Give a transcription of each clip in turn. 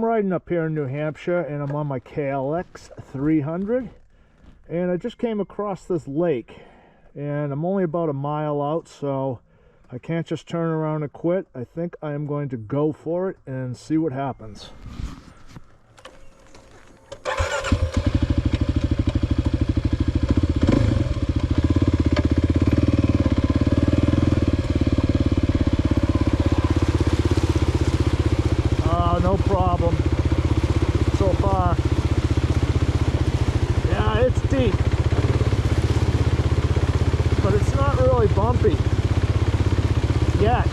I'm riding up here in New Hampshire, and I'm on my KLX 300, and I just came across this lake, and I'm only about a mile out, so I can't just turn around and quit. I think I am going to go for it and see what happens. No problem so far. Yeah, it's deep, but it's not really bumpy yet.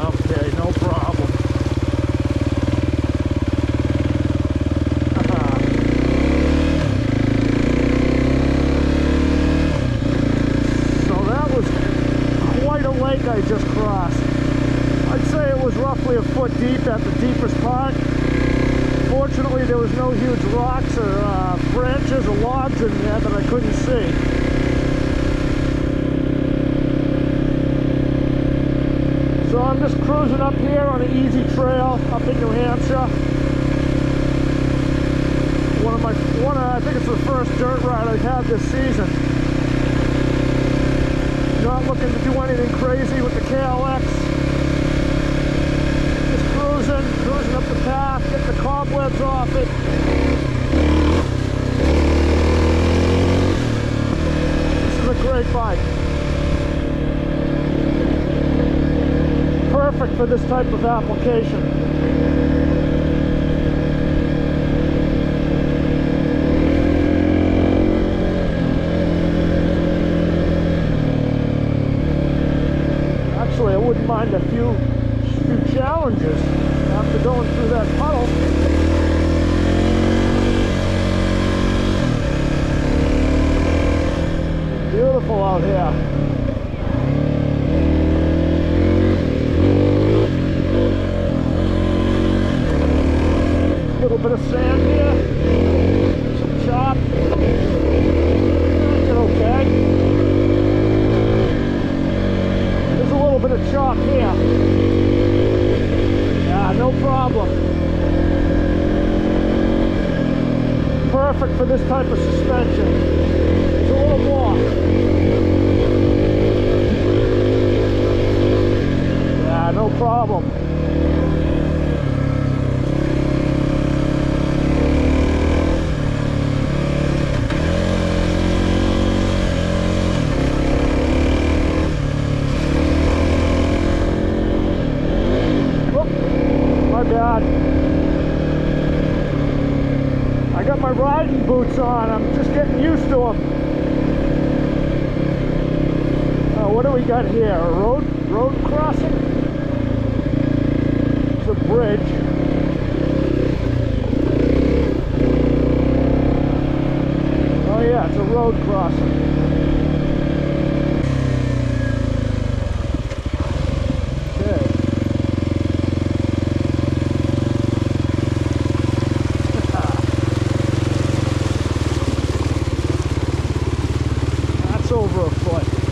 Okay, no problem. I just crossed. I'd say it was roughly a foot deep at the deepest part. Fortunately, there was no huge rocks or branches or logs in there that I couldn't see. So I'm just cruising up here on an easy trail up in New Hampshire. I think it's the first dirt ride I've had this season. Not looking to do anything crazy with the KLX. Just cruising up the path, getting the cobwebs off it. This is a great bike. Perfect for this type of application. I wouldn't mind a few challenges after going through that puddle. Beautiful out here. A little bit of sand here, some chop. It's okay. A little bit of chalk here. Yeah, no problem. Perfect for this type of suspension. It's a little more. Yeah, no problem. I got my riding boots on. I'm just getting used to them. What do we got here? A road crossing? It's a bridge. Oh yeah, it's a road crossing. Over a foot.